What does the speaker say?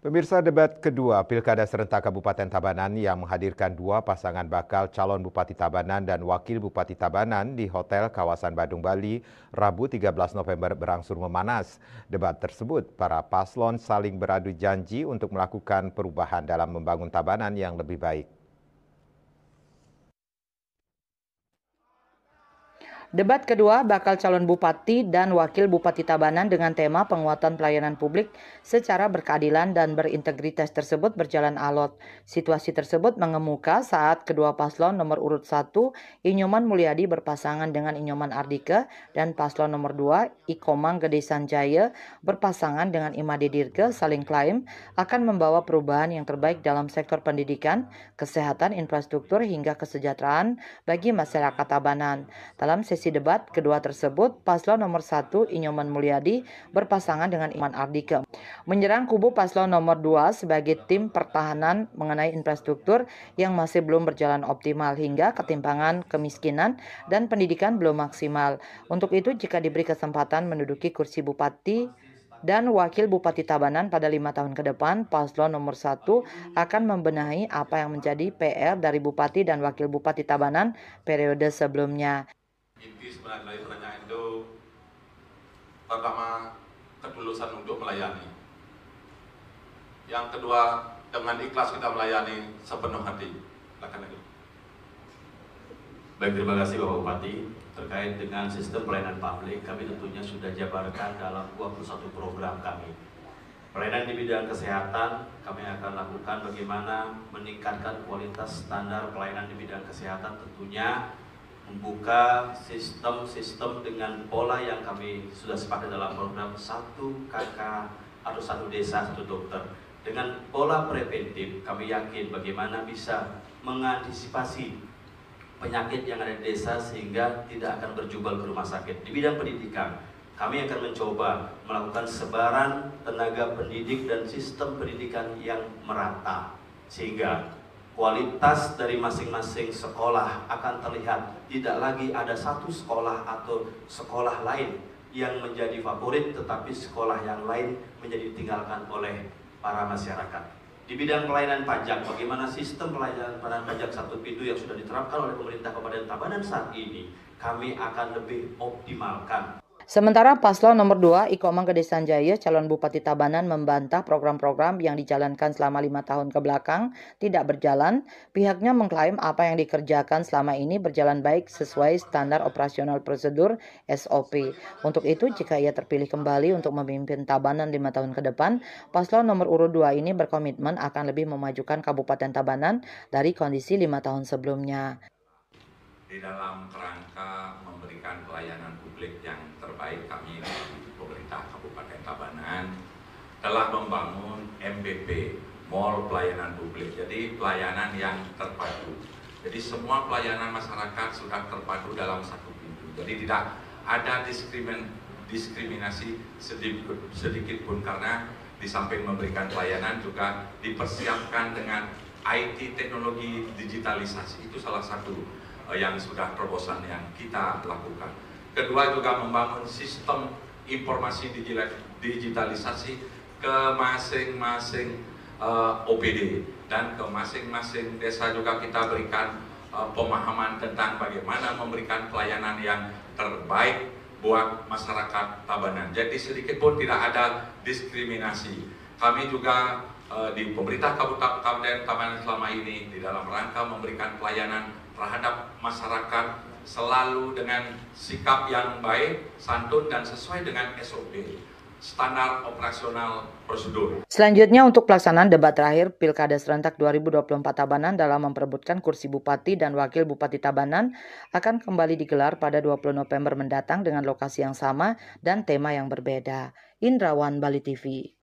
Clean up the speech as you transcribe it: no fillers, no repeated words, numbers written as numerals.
Pemirsa, debat kedua Pilkada Serentak Kabupaten Tabanan yang menghadirkan dua pasangan bakal calon Bupati Tabanan dan Wakil Bupati Tabanan di Hotel Kawasan Badung, Bali, Rabu 13 November berangsur memanas. Debat tersebut, para paslon saling beradu janji untuk melakukan perubahan dalam membangun Tabanan yang lebih baik. Debat kedua bakal calon bupati dan wakil bupati Tabanan dengan tema penguatan pelayanan publik secara berkeadilan dan berintegritas tersebut berjalan alot. Situasi tersebut mengemuka saat kedua paslon nomor urut 1 Inyoman Mulyadi berpasangan dengan Inyoman Ardike dan paslon nomor 2 Ikomang Gede Sanjaya berpasangan dengan Imade Dirke saling klaim akan membawa perubahan yang terbaik dalam sektor pendidikan, kesehatan, infrastruktur hingga kesejahteraan bagi masyarakat Tabanan. Dalam sesi debat kedua tersebut, paslon nomor 1 Inyoman Mulyadi berpasangan dengan Iman Ardike menyerang kubu paslon nomor 2 sebagai tim pertahanan mengenai infrastruktur yang masih belum berjalan optimal hingga ketimpangan kemiskinan dan pendidikan belum maksimal. Untuk itu, jika diberi kesempatan menduduki kursi bupati dan wakil bupati Tabanan pada 5 tahun ke depan, paslon nomor 1 akan membenahi apa yang menjadi PR dari bupati dan wakil bupati Tabanan periode sebelumnya. Inti sebenarnya dari pertanyaan itu pertama, ketulusan untuk melayani. Yang kedua, dengan ikhlas kita melayani sepenuh hati. Silakan lagi. Baik, terima kasih Bapak Bupati. Terkait dengan sistem pelayanan publik, kami tentunya sudah jabarkan dalam 21 program kami. Pelayanan di bidang kesehatan, kami akan lakukan bagaimana meningkatkan kualitas standar pelayanan di bidang kesehatan, tentunya membuka sistem-sistem dengan pola yang kami sudah sepakat dalam program 1 KK atau 1 desa 1 dokter. Dengan pola preventif, kami yakin bagaimana bisa mengantisipasi penyakit yang ada di desa sehingga tidak akan berjubel ke rumah sakit. Di bidang pendidikan, kami akan mencoba melakukan sebaran tenaga pendidik dan sistem pendidikan yang merata sehingga kualitas dari masing-masing sekolah akan terlihat. Tidak lagi ada satu sekolah atau sekolah lain yang menjadi favorit, tetapi sekolah yang lain menjadi ditinggalkan oleh para masyarakat. Di bidang pelayanan pajak, bagaimana sistem pelayanan pajak satu pintu yang sudah diterapkan oleh pemerintah Kabupaten Tabanan saat ini, kami akan lebih optimalkan. Sementara paslon nomor 2 Ikomang Gede Sanjaya calon Bupati Tabanan membantah program-program yang dijalankan selama 5 tahun ke belakang tidak berjalan. Pihaknya mengklaim apa yang dikerjakan selama ini berjalan baik sesuai standar operasional prosedur SOP. Untuk itu, jika ia terpilih kembali untuk memimpin Tabanan 5 tahun ke depan, paslon nomor urut 2 ini berkomitmen akan lebih memajukan Kabupaten Tabanan dari kondisi 5 tahun sebelumnya. Di dalam kerangka memberikan pelayanan publik yang terbaik, kami di pemerintah Kabupaten Tabanan telah membangun MPP, Mall Pelayanan Publik. Jadi pelayanan yang terpadu. Jadi semua pelayanan masyarakat sudah terpadu dalam satu pintu. Jadi tidak ada diskriminasi sedikit pun, karena di samping memberikan pelayanan juga dipersiapkan dengan IT, teknologi digitalisasi. Itu salah satu yang sudah terobosan yang kita lakukan. Kedua, juga membangun sistem informasi digitalisasi ke masing-masing OPD dan ke masing-masing desa juga kita berikan pemahaman tentang bagaimana memberikan pelayanan yang terbaik buat masyarakat Tabanan. Jadi sedikit pun tidak ada diskriminasi. Kami juga di pemerintah Kabupaten Tabanan selama ini di dalam rangka memberikan pelayanan terhadap masyarakat selalu dengan sikap yang baik, santun, dan sesuai dengan SOP, standar operasional prosedur. Selanjutnya, untuk pelaksanaan debat terakhir Pilkada Serentak 2024 Tabanan dalam memperebutkan kursi Bupati dan Wakil Bupati Tabanan akan kembali digelar pada 20 November mendatang dengan lokasi yang sama dan tema yang berbeda. Indrawan, Bali TV.